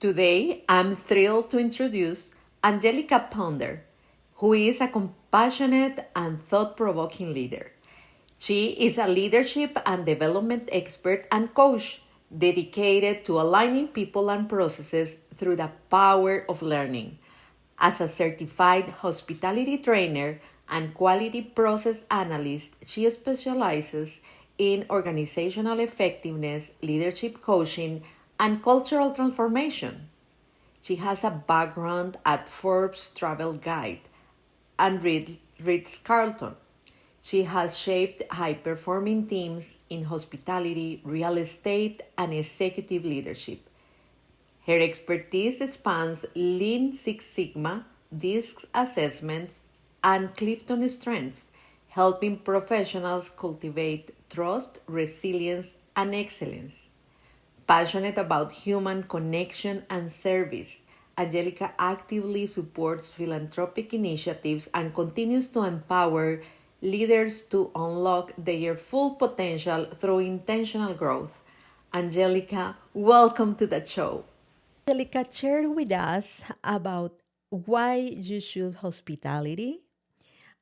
Today, I'm thrilled to introduce Angelica Ponder, who is a compassionate and thought provoking leader. She is a leadership and development expert and coach dedicated to aligning people and processes through the power of learning. As a certified hospitality trainer and quality process analyst, she specializes in organizational effectiveness, leadership coaching, and cultural transformation. She has a background at Forbes Travel Guide and Ritz-Carlton. She has shaped high-performing teams in hospitality, real estate, and executive leadership. Her expertise spans Lean Six Sigma, DISC assessments, and Clifton Strengths, helping professionals cultivate trust, resilience, and excellence. Passionate about human connection and service, Angelica actively supports philanthropic initiatives and continues to empower leaders to unlock their full potential through intentional growth. Angelica, welcome to the show. Angelica, share with us about why you choose hospitality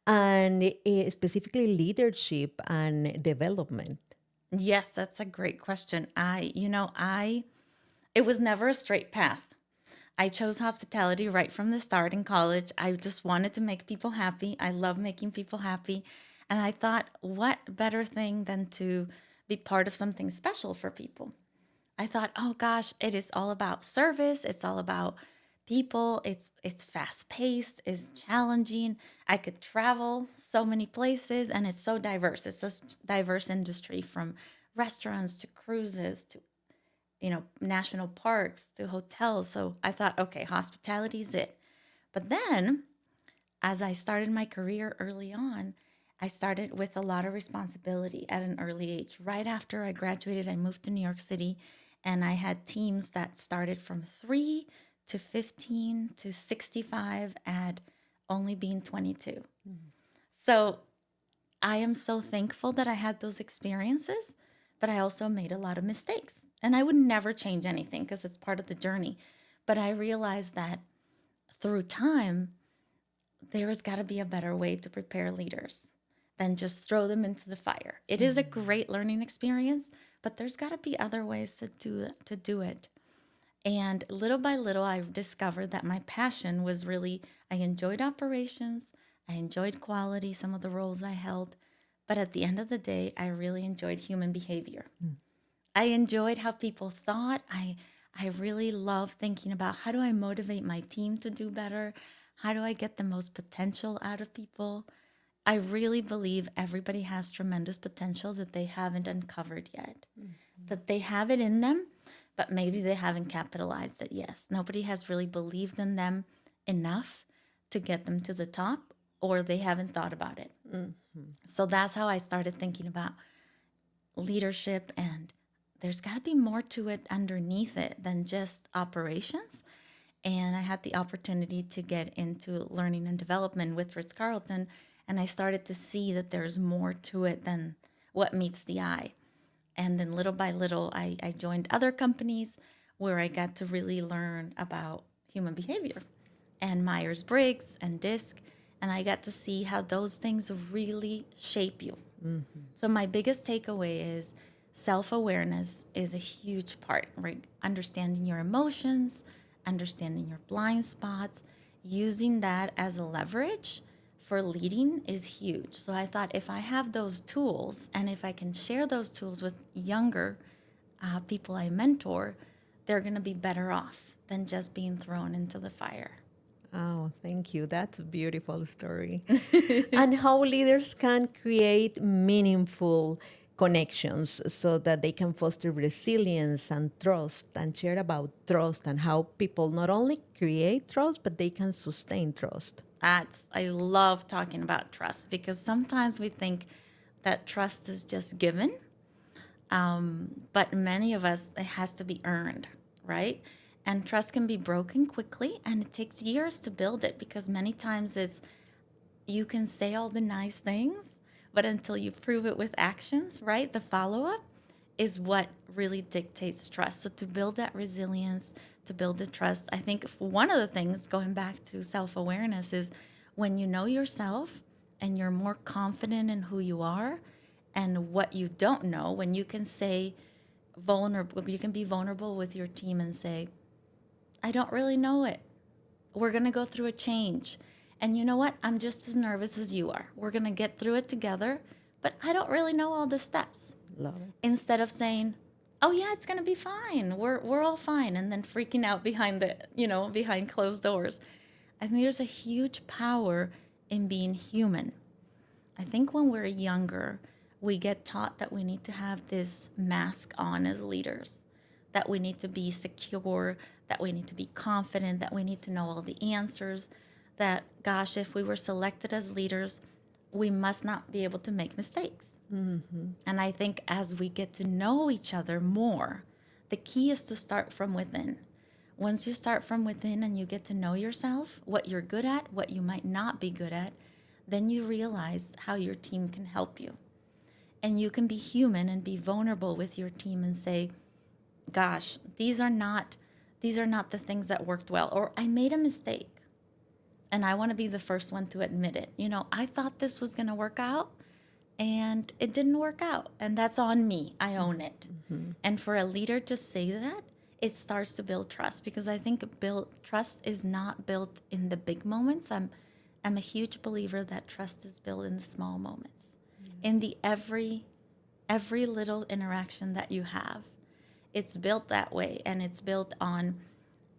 and specifically leadership and development. Yes, that's a great question. It was never a straight path. I chose hospitality right from the start in college. I just wanted to make people happy. I love making people happy. And I thought, what better thing than to be part of something special for people? I thought, oh gosh, it is all about service. It's all about people. It's fast paced. It's challenging. I could travel so many places, and it's so diverse. It's a diverse industry from restaurants to cruises to national parks to hotels. So I thought, okay, hospitality is it. But then, as I started my career early on, I started with a lot of responsibility at an early age. Right after I graduated, I moved to New York City and I had teams that started from 3 to 15 to 65 at only being 22. So I am so thankful that I had those experiences, but I also made a lot of mistakes. And I would never change anything because it's part of the journey. But I realized that through time, there's got to be a better way to prepare leaders than just throw them into the fire. It is a great learning experience, but there's got to be other ways to do it. And little by little, I discovered that my passion was really I enjoyed operations, I enjoyed quality, some of the roles I held, but at the end of the day, I really enjoyed human behavior. I enjoyed how people thought. I really love thinking about how do I motivate my team to do better? How do I get the most potential out of people? I really believe everybody has tremendous potential that they haven't uncovered yet, that they have it in them, but maybe they haven't capitalized it. Yes, nobody has really believed in them enough to get them to the top, or they haven't thought about it. So that's how I started thinking about leadership, and there's got to be more to it underneath it than just operations. And I had the opportunity to get into learning and development with Ritz-Carlton, and I started to see that there's more to it than what meets the eye. And then little by little, I joined other companies where I got to really learn about human behavior and Myers Briggs and DISC. And I got to see how those things really shape you. So my biggest takeaway is self-awareness is a huge part, right? Understanding your emotions, understanding your blind spots, using that as a leverage for leading is huge. So I thought if I have those tools and if I can share those tools with younger people I mentor, they're going to be better off than just being thrown into the fire. Oh, thank you. That's a beautiful story. And how leaders can create meaningful connections so that they can foster resilience and trust and share about trust and how people not only create trust, but they can sustain trust. I love talking about trust because sometimes we think that trust is just given, but many of us, it has to be earned, right? And trust can be broken quickly, and it takes years to build it because many times it's you can say all the nice things, but until you prove it with actions, right? The follow up, is what really dictates trust. So to build that resilience, to build the trust, I think one of the things, going back to self-awareness, is when you know yourself and you're more confident in who you are and what you don't know, when you can say vulnerable, you can be vulnerable with your team and say, I don't really know it. We're going to go through a change. And you know what? I'm just as nervous as you are. We're going to get through it together, but I don't really know all the steps. Love it. Instead of saying, "Oh yeah, it's going to be fine. We're all fine," and then freaking out behind behind closed doors. I think there's a huge power in being human. I think when we're younger, we get taught that we need to have this mask on as leaders, that we need to be secure, that we need to be confident, that we need to know all the answers, that, gosh, if we were selected as leaders, we must not be able to make mistakes. Mm-hmm. And I think as we get to know each other more, the key is to start from within. Once you start from within and you get to know yourself, what you're good at, what you might not be good at, then you realize how your team can help you. And you can be human and be vulnerable with your team and say, gosh, these are not the things that worked well, or I made a mistake. And I want to be the first one to admit it. I thought this was going to work out and it didn't work out. And that's on me. I own it. Mm-hmm. And for a leader to say that, it starts to build trust, because I think trust is not built in the big moments. I'm a huge believer that trust is built in the small moments, in the every little interaction that you have. It's built that way, and it's built on,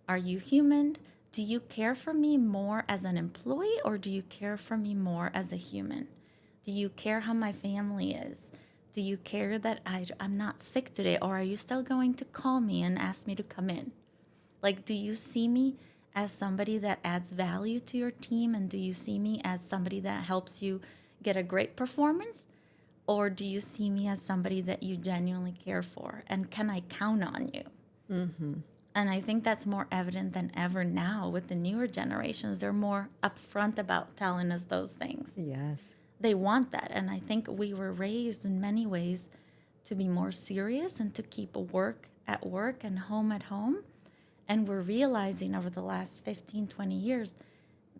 are you human? Do you care for me more as an employee, or do you care for me more as a human? Do you care how my family is? Do you care that I'm not sick today, or are you still going to call me and ask me to come in? Like, do you see me as somebody that adds value to your team, and do you see me as somebody that helps you get a great performance? Or do you see me as somebody that you genuinely care for? And can I count on you? Mm-hmm. And I think that's more evident than ever now with the newer generations. They're more upfront about telling us those things. Yes. They want that. And I think we were raised in many ways to be more serious and to keep work at work and home at home. And we're realizing over the last 15, 20 years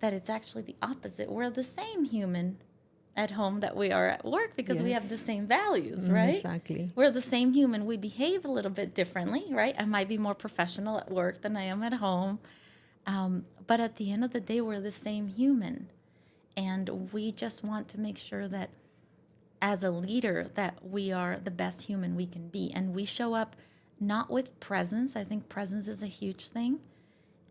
that it's actually the opposite. We're the same human at home that we are at work, because we have the same values, right? Exactly. We're the same human. We behave a little bit differently, right? I might be more professional at work than I am at home. But at the end of the day, we're the same human. And we just want to make sure that as a leader, that we are the best human we can be. And we show up not with presence. I think presence is a huge thing.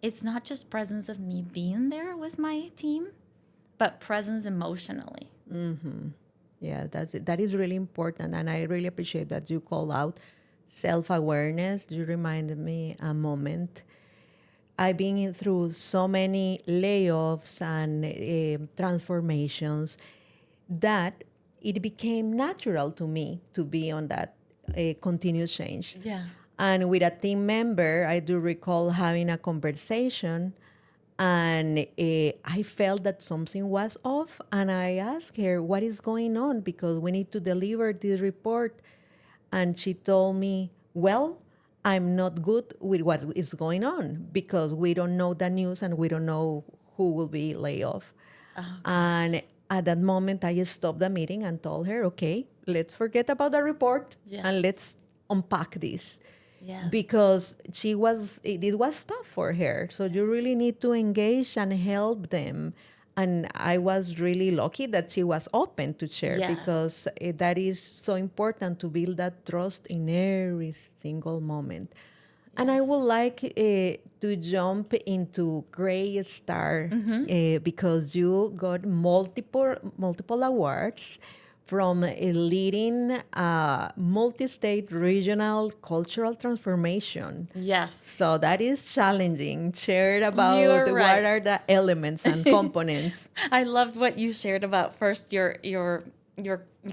It's not just presence of me being there with my team, but presence emotionally. Mm-hmm. Yeah, that is really important, and I really appreciate that you call out self-awareness. You reminded me a moment. I've been through so many layoffs and transformations that it became natural to me to be on that continuous change. Yeah. And with a team member, I do recall having a conversation, and I felt that something was off, and I asked her, what is going on? Because we need to deliver this report. And she told me, well, I'm not good with what is going on, because we don't know the news and we don't know who will be laid off. Oh, And at that moment, I stopped the meeting and told her, okay, let's forget about the report and let's unpack this. yes. Because it was tough for her. So you really need to engage and help them. And I was really lucky that she was open to share, Yes. because that is so important to build that trust in every single moment. And I would like to jump into Greystar, because you got multiple awards from leading multi-state regional cultural transformation. Yes. So that is challenging. Share about You are what right. are the elements and components. I loved what you shared about first your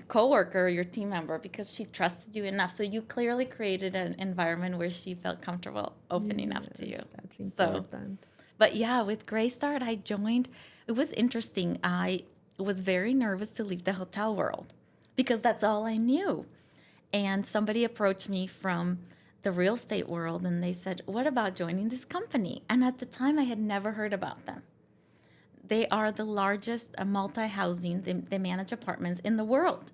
coworker, your team member, because she trusted you enough. So you clearly created an environment where she felt comfortable opening up to you. That's important. But yeah, with Greystar, I joined. It was interesting. I was very nervous to leave the hotel world because that's all I knew. And somebody approached me from the real estate world and they said, "What about joining this company?" And at the time, I had never heard about them. They are the largest multi-housing, they manage apartments in the world.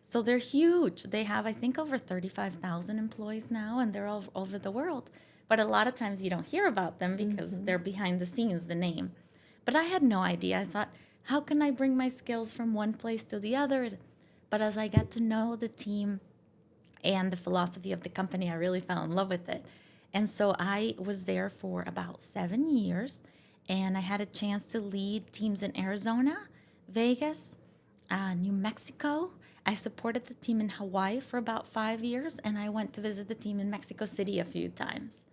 So they're huge. They have, I think, over 35,000 employees now, and they're all over the world. But a lot of times you don't hear about them because they're behind the scenes, the name. But I had no idea. I thought, how can I bring my skills from one place to the other? But as I got to know the team and the philosophy of the company, I really fell in love with it. And so I was there for about 7 years, and I had a chance to lead teams in Arizona, Vegas, New Mexico. I supported the team in Hawaii for about 5 years, and I went to visit the team in Mexico City a few times.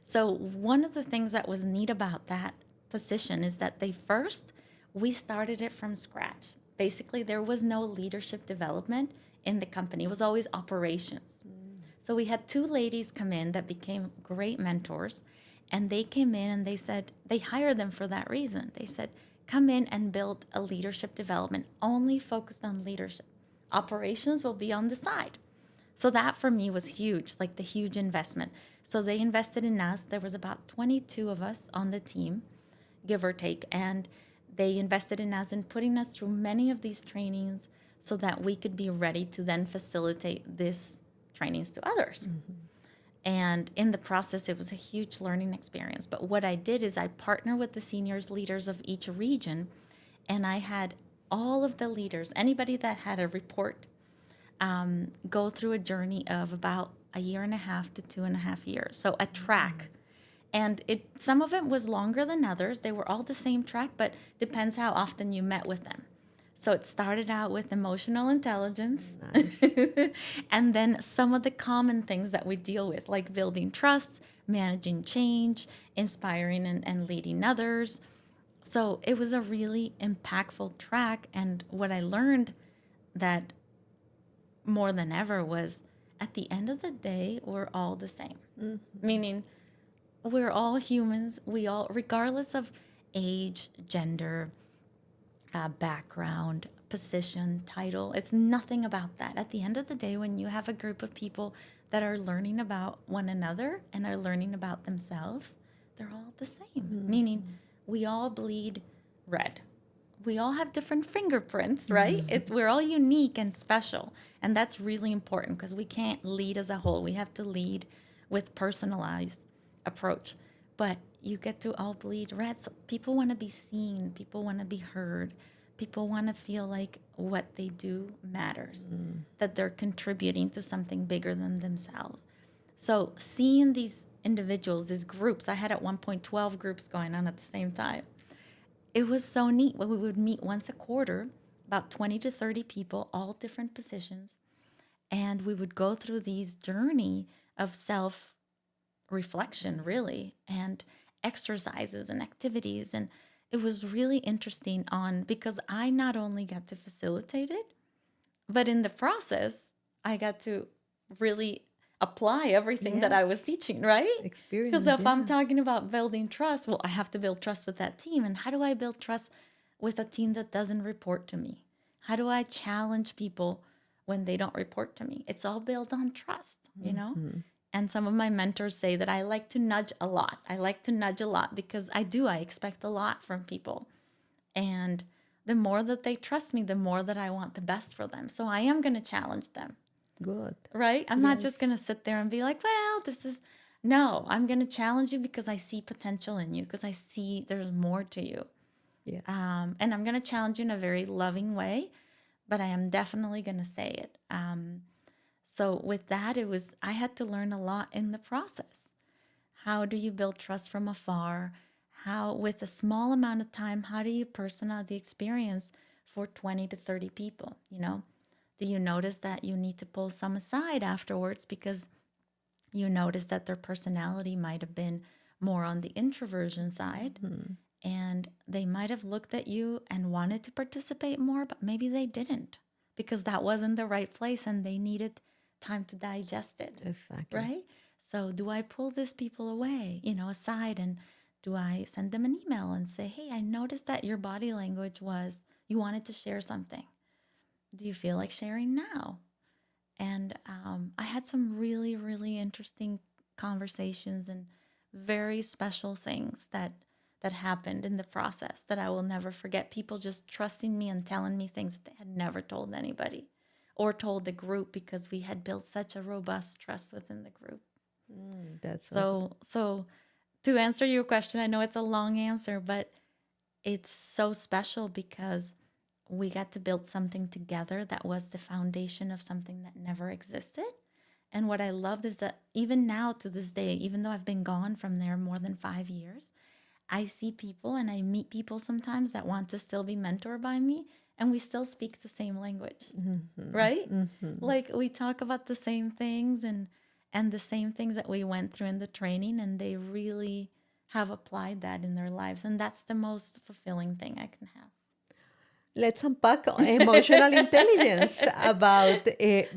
So, one of the things that was neat about that position is that we started it from scratch. Basically, there was no leadership development in the company, it was always operations. So, we had two ladies come in that became great mentors, and they came in and they said, they hired them for that reason. They said, come in and build a leadership development only focused on leadership. Operations will be on the side. So that for me was huge, like the huge investment. So they invested in us. There was about 22 of us on the team, give or take, and they invested in us and putting us through many of these trainings so that we could be ready to then facilitate these trainings to others. And in the process, it was a huge learning experience. But what I did is I partnered with the seniors leaders of each region, and I had all of the leaders, anybody that had a report, go through a journey of about a year and a half to 2.5 years. So a track. And some of it was longer than others. They were all the same track, but depends how often you met with them. So it started out with emotional intelligence, and then some of the common things that we deal with, like building trust, managing change, inspiring and leading others. So it was a really impactful track. And what I learned that more than ever was at the end of the day, we're all the same. Meaning, we're all humans. We all, regardless of age, gender, background, position, title, it's nothing about that. At the end of the day, when you have a group of people that are learning about one another and are learning about themselves, they're all the same. Meaning, we all bleed red. We all have different fingerprints, right? We're all unique and special. And that's really important because we can't lead as a whole. We have to lead with personalized approach. But you get to all bleed red. So people want to be seen, people want to be heard, people want to feel like what they do matters, that they're contributing to something bigger than themselves. So seeing these individuals, these groups, I had at one point 12 groups going on at the same time. It was so neat when we would meet once a quarter, about 20 to 30 people, all different positions. And we would go through these journey of self reflection, really, and exercises and activities. And it was really interesting because I not only got to facilitate it, but in the process, I got to really apply everything that I was teaching, right? Experience, Because if I'm yeah. talking about building trust, well, I have to build trust with that team. And how do I build trust with a team that doesn't report to me? How do I challenge people when they don't report to me? It's all built on trust, you know? And some of my mentors say that I like to nudge a lot. I like to nudge a lot because I do. I expect a lot from people. And the more that they trust me, the more that I want the best for them. So I am going to challenge them, Good. right? I'm not just going to sit there and be like, well, no, I'm going to challenge you because I see potential in you, because I see there's more to you. Yeah. And I'm going to challenge you in a very loving way, but I am definitely going to say it. So with that, I had to learn a lot in the process. How do you build trust from afar? How, with a small amount of time, how do you personalize the experience for 20 to 30 people? You know, do you notice that you need to pull some aside afterwards because you notice that their personality might have been more on the introversion side, and they might have looked at you and wanted to participate more, but maybe they didn't because that wasn't the right place and they needed time to digest it. Exactly. Right? So do I pull these people away, aside, and do I send them an email and say, hey, I noticed that your body language was you wanted to share something. Do you feel like sharing now? And had some really, really interesting conversations and very special things that happened in the process that I will never forget. People just trusting me and telling me things that they had never told anybody or told the group because we had built such a robust trust within the group. That's so good. So to answer your question, I know it's a long answer, but it's so special because we got to build something together that was the foundation of something that never existed. And what I loved is that even now to this day, even though I've been gone from there more than 5 years, I see people and I meet people sometimes that want to still be mentored by me, and we still speak the same language, right? Like we talk about the same things and the same things that we went through in the training, and they really have applied that in their lives, and that's the most fulfilling thing I can have. Let's unpack emotional intelligence about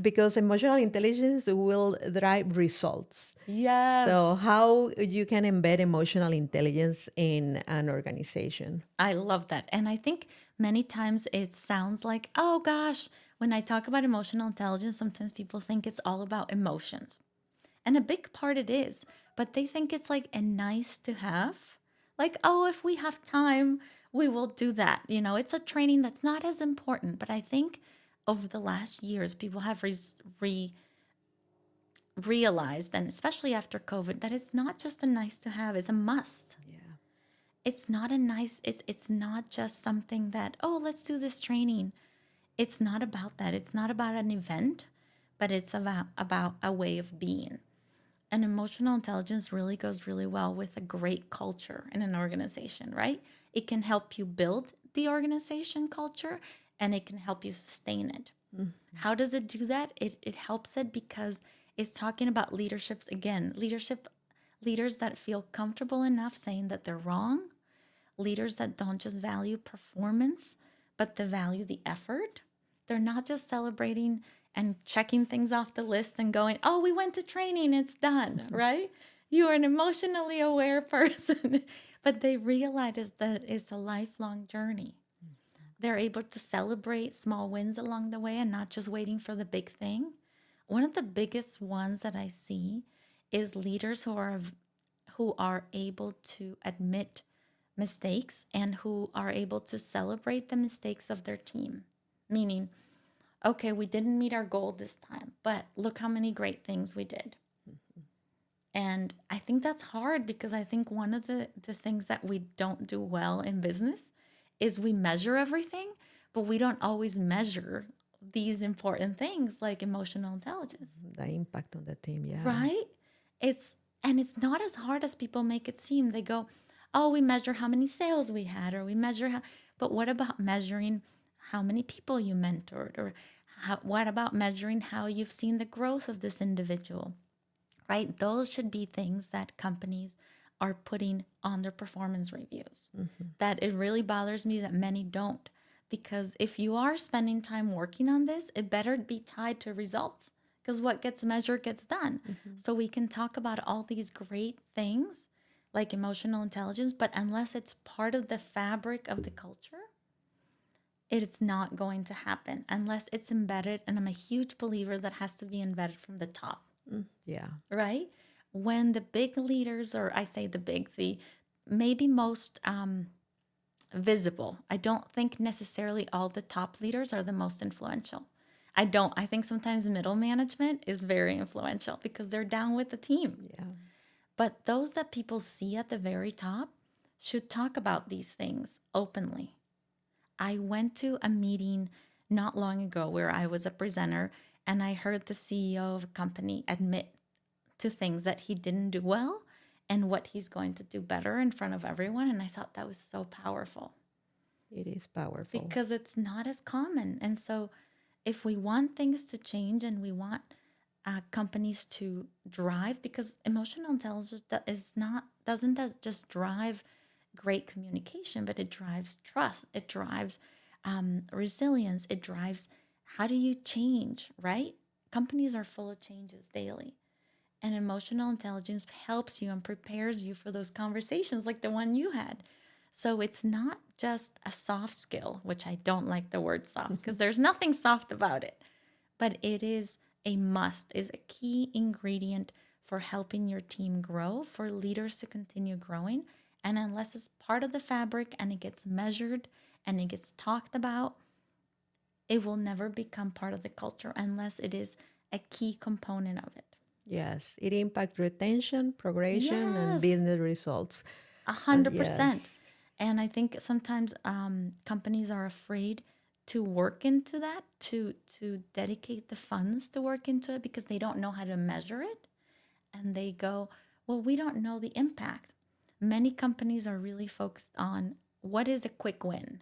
because emotional intelligence will drive results. So, Yes. how you can embed emotional intelligence in an organization? I love that. And I think many times it sounds like, oh gosh, when I talk about emotional intelligence, sometimes people think it's all about emotions. And a big part it is, but they think it's like a nice to have. Like, oh, if we have time, we will do that. You know, it's a training that's not as important. But I think over the last years, people have realized, and especially after COVID, that it's not just a nice to have, it's a must. Yeah. It's not a nice, it's not just something that, oh, let's do this training. It's not about that. It's not about an event, but it's about a way of being. And emotional intelligence really goes really well with a great culture in an organization, right? It can help you build the organization culture and it can help you sustain it. How does it do that? It helps it because it's talking about leaderships again, leaders that feel comfortable enough saying that they're wrong, leaders that don't just value performance, but they value the effort. They're not just celebrating and checking things off the list and going, oh, we went to training, it's done, right? You are an emotionally aware person. But they realize that it's a lifelong journey. They're able to celebrate small wins along the way and not just waiting for the big thing. One of the biggest ones that I see is leaders who are able to admit mistakes and who are able to celebrate the mistakes of their team. Meaning, okay, we didn't meet our goal this time, but look how many great things we did. And I think that's hard because I think one of the things that we don't do well in business is we measure everything, but we don't always measure these important things like emotional intelligence, The impact on the team. Yeah. right? It's not as hard as people make it seem. They go, "Oh, we measure how many sales we had or we measure how." But what about measuring how many people you mentored or what about measuring how you've seen the growth of this individual? Right? Those should be things that companies are putting on their performance reviews. That it really bothers me that many don't. Because if you are spending time working on this, it better be tied to results. Because what gets measured gets done. So we can talk about all these great things like emotional intelligence, but unless it's part of the fabric of the culture, it's not going to happen unless it's embedded. And I'm a huge believer that has to be embedded from the top. Yeah. Right? When the big leaders, or I say the big, the maybe most visible, I don't think necessarily all the top leaders are the most influential. I think sometimes middle management is very influential because they're down with the team. Yeah. But those that people see at the very top should talk about these things openly. I went to a meeting not long ago where I was a presenter and I heard the CEO of a company admit to things that he didn't do well and what he's going to do better in front of everyone. And I thought that was so powerful It is powerful. because it's not as common. And so, if we want things to change and we want companies to drive, because emotional intelligence doesn't just drive great communication, but it drives trust, it drives resilience, it drives how do you change, right? Companies are full of changes daily. And emotional intelligence helps you and prepares you for those conversations like the one you had. So it's not just a soft skill, which I don't like the word soft because there's nothing soft about it, but it is a must, is a key ingredient for helping your team grow, for leaders to continue growing. And unless it's part of the fabric and it gets measured and it gets talked about, it will never become part of the culture unless it is a key component of it. Yes, it impacts retention, progression, and Yes, business results. a And 100%. yes, And I think sometimes companies are afraid to work into that, to dedicate the funds to work into it because they don't know how to measure it. And they go, well, we don't know the impact. Many companies are really focused on what is a quick win,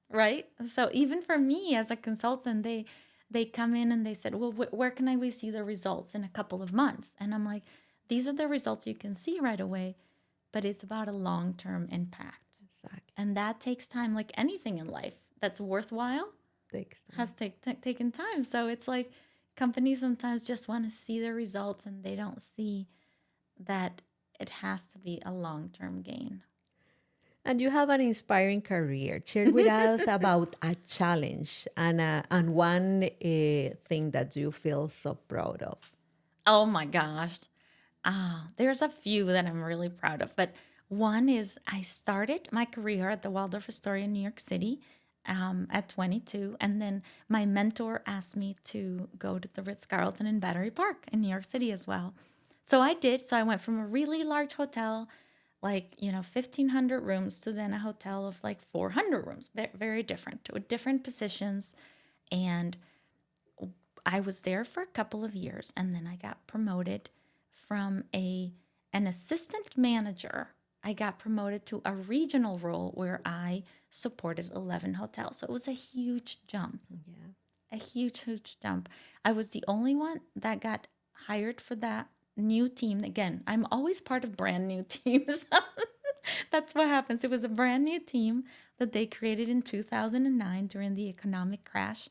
right? So even for me as a consultant, they come in and they said, well, where can we see the results in a couple of months? And I'm like, these are the results you can see right away, but it's about a long-term impact. exactly. And that takes time, like anything in life that's worthwhile Takes time. has taken time. So it's like companies sometimes just want to see the results and they don't see that it has to be a long-term gain. And you have an inspiring career. Share with us about a challenge and one thing that you feel so proud of. Oh my gosh. There's a few that I'm really proud of, but one is I started my career at the Waldorf Astoria in New York City at 22, and then my mentor asked me to go to the Ritz-Carlton in Battery Park in New York City as well. So I did. So I went from a really large hotel, like 1,500 rooms, to then a hotel of like 400 rooms, very different, with different positions, and I was there for a couple of years, and then I got promoted from an assistant manager. I got promoted to a regional role where I supported 11 hotels. So it was a huge jump, Yeah. a huge jump. I was the only one that got hired for that new team. Again, I'm always part of brand new teams. That's what happens. It was a brand new team that they created in 2009 during the economic crash,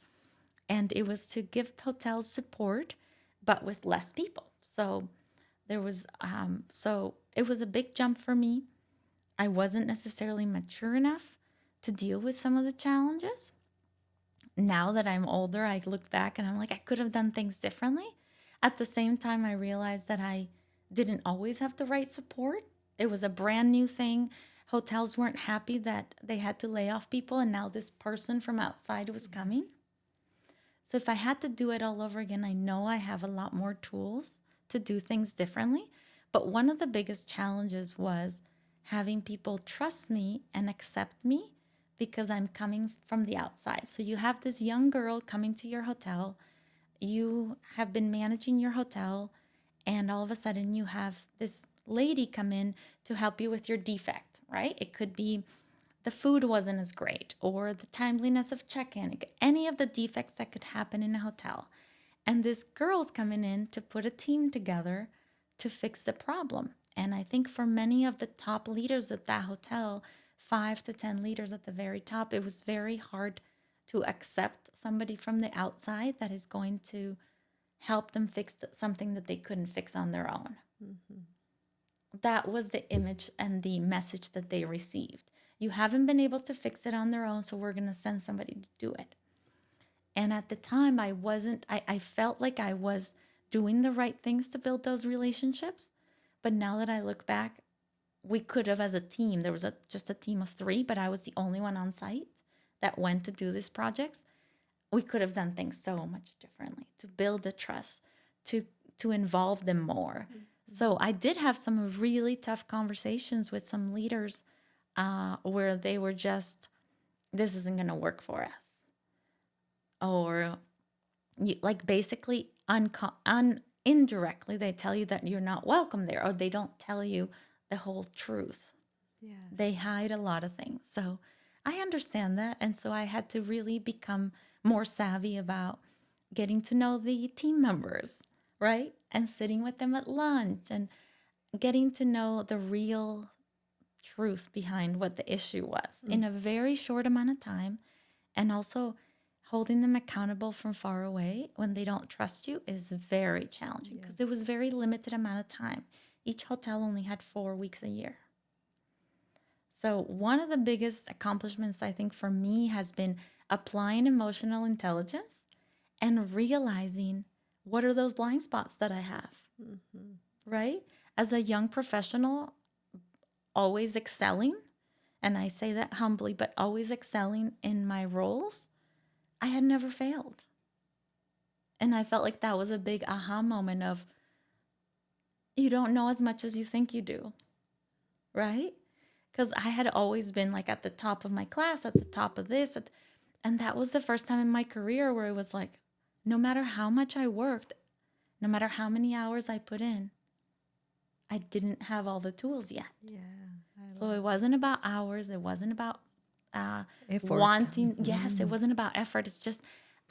and it was to give hotels support but with less people. So it was a big jump for me. I wasn't necessarily mature enough to deal with some of the challenges. Now that I'm older, I look back and I'm like, I could have done things differently. At the same time, I realized that I didn't always have the right support. It was a brand new thing. Hotels weren't happy that they had to lay off people, and now this person from outside was coming. So if I had to do it all over again, I know I have a lot more tools to do things differently. But one of the biggest challenges was having people trust me and accept me because I'm coming from the outside. So you have this young girl coming to your hotel, you have been managing your hotel, and all of a sudden you have this lady come in to help you with your defect, right? It could be the food wasn't as great or the timeliness of check-in, any of the defects that could happen in a hotel. And this girl's coming in to put a team together to fix the problem. And I think for many of the top leaders at that hotel, 5 to 10 leaders at the very top, it was very hard to accept somebody from the outside that is going to help them fix something that they couldn't fix on their own. That was the image and the message that they received. You haven't been able to fix it on their own, so we're going to send somebody to do it. And at the time, I felt like I was doing the right things to build those relationships. But now that I look back, we could have, as a team, there was just a team of 3, but I was the only one on site that went to do these projects. We could have done things so much differently to build the trust, to involve them more. So I did have some really tough conversations with some leaders where they were just, this isn't going to work for us. Or like basically indirectly, they tell you that you're not welcome there, or they don't tell you the whole truth. Yes. They hide a lot of things. So I understand that. And so I had to really become more savvy about getting to know the team members, right? And sitting with them at lunch and getting to know the real truth behind what the issue was in a very short amount of time. And also holding them accountable from far away when they don't trust you is very challenging because it was very limited amount of time. Each hotel only had 4 weeks a year. So one of the biggest accomplishments I think for me has been applying emotional intelligence and realizing what are those blind spots that I have? Right? As a young professional, always excelling, and I say that humbly, but always excelling in my roles, I had never failed. And I felt like that was a big aha moment of, you don't know as much as you think you do, right? Because I had always been like at the top of my class, at the top of this. And that was the first time in my career where it was like, no matter how much I worked, no matter how many hours I put in, I didn't have all the tools yet. Yeah. So it wasn't about hours. It wasn't about Effort. wanting. Yes, it wasn't about effort. It's just,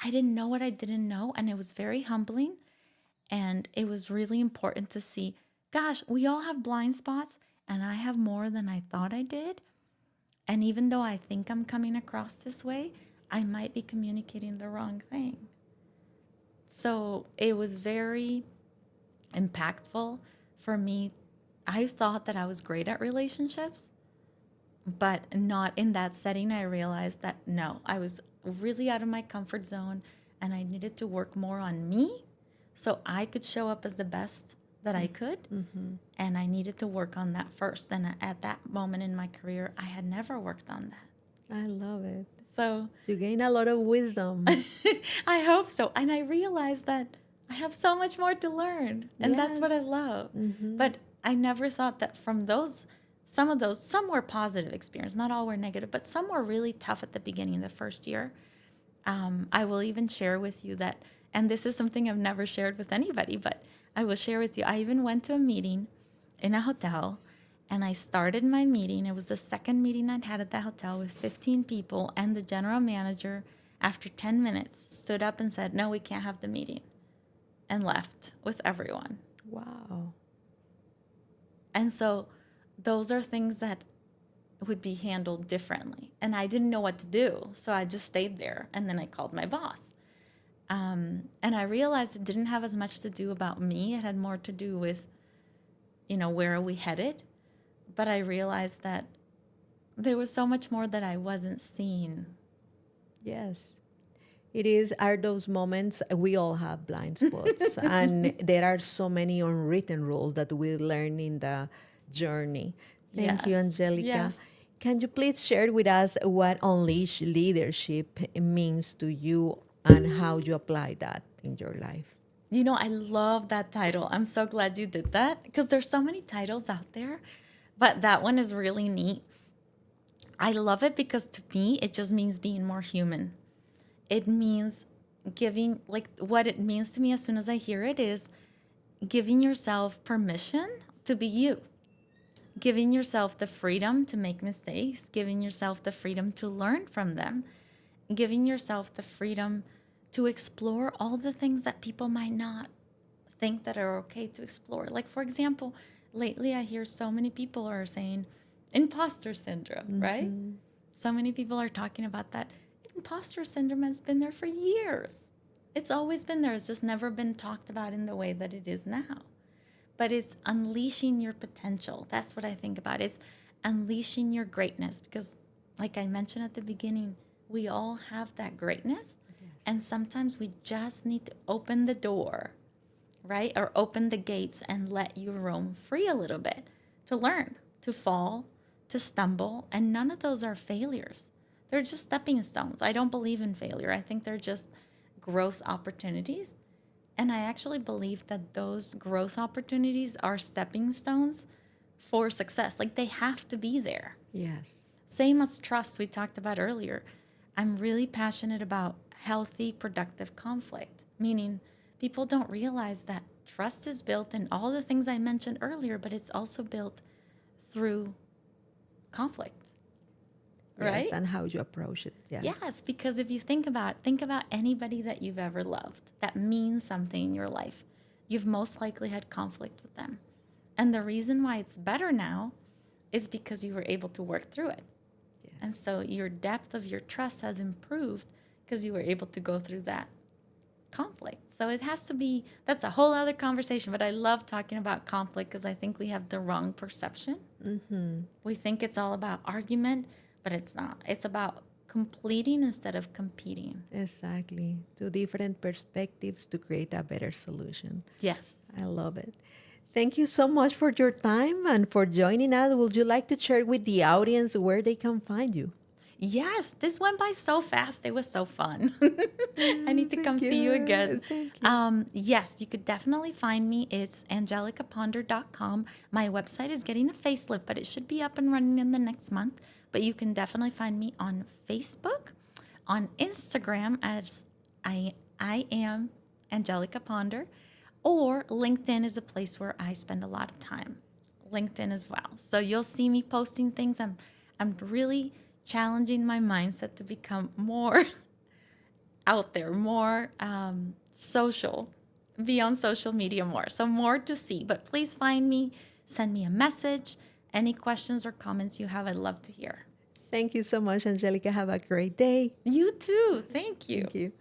I didn't know what I didn't know. And it was very humbling. And it was really important to see, gosh, we all have blind spots, and I have more than I thought I did. And even though I think I'm coming across this way, I might be communicating the wrong thing. So it was very impactful for me. I thought that I was great at relationships, but not in that setting. I realized that no, I was really out of my comfort zone, and I needed to work more on me so I could show up as the best that I could. And I needed to work on that first. And at that moment in my career, I had never worked on that. I love it. So You gain a lot of wisdom. I hope so. And I realized that I have so much more to learn. And that's what I Yes. love. But I never thought that from those, some were positive experience, not all were negative, but some were really tough at the beginning, the first year. I will even share with you that, and this is something I've never shared with anybody, but I will share with you. I even went to a meeting in a hotel, and I started my meeting. It was the second meeting I'd had at that hotel with 15 people, and the general manager, after 10 minutes, stood up and said, "No, we can't have the meeting," and left with everyone. Wow. And so those are things that would be handled differently. And I didn't know what to do. So I just stayed there. And then I called my boss. And I realized it didn't have as much to do about me. It had more to do with, where are we headed? But I realized that there was so much more that I wasn't seeing. Yes. Are those moments we all have blind spots, and there are so many unwritten rules that we learn in the journey. Thank you, Yes. Angelica. Yes. Can you please share with us what unleash leadership means to you and how you apply that in your life? I love that title. I'm so glad you did that because there's so many titles out there, but that one is really neat. I love it because to me, it just means being more human. It means giving, like, what it means to me as soon as I hear it is giving yourself permission to be you, giving yourself the freedom to make mistakes, giving yourself the freedom to learn from them, giving yourself the freedom to explore all the things that people might not think that are okay to explore. Like, for example, lately I hear so many people are saying imposter syndrome, right? So many people are talking about that. Imposter syndrome has been there for years. It's always been there. It's just never been talked about in the way that it is now. But it's unleashing your potential. That's what I think about. It's unleashing your greatness because, like I mentioned at the beginning, we all have that greatness. And sometimes we just need to open the door, right? Or open the gates and let you roam free a little bit to learn, to fall, to stumble. And none of those are failures. They're just stepping stones. I don't believe in failure. I think they're just growth opportunities. And I actually believe that those growth opportunities are stepping stones for success. Like they have to be there. Yes. Same as trust we talked about earlier. I'm really passionate about healthy, productive conflict, meaning people don't realize that trust is built in all the things I mentioned earlier, but it's also built through conflict, Yes, right? and how you approach it. Yeah. Yes, because if you think about anybody that you've ever loved that means something in your life, you've most likely had conflict with them. And the reason why it's better now is because you were able to work through it. And so your depth of your trust has improved because you were able to go through that conflict. So it has to be, that's a whole other conversation, but I love talking about conflict because I think we have the wrong perception. We think it's all about argument, but it's not. It's about completing instead of competing. Exactly. Two different perspectives to create a better solution. Yes. I love it. Thank you so much for your time and for joining us. Would you like to share with the audience where they can find you? Yes, this went by so fast. It was so fun. I need to come Thank see you you. again. Thank you. Yes, you could definitely find me. It's angelicaponder.com. My website is getting a facelift, but it should be up and running in the next month. But you can definitely find me on Facebook, on Instagram as I am Angelica Ponder, or LinkedIn is a place where I spend a lot of time. LinkedIn as well. So you'll see me posting things. I'm really challenging my mindset to become more out there, more social, be on social media more. So more to see. But please find me, send me a message. Any questions or comments you have, I'd love to hear. Thank you so much, Angelica. Have a great day. You too. Thank you. Thank you.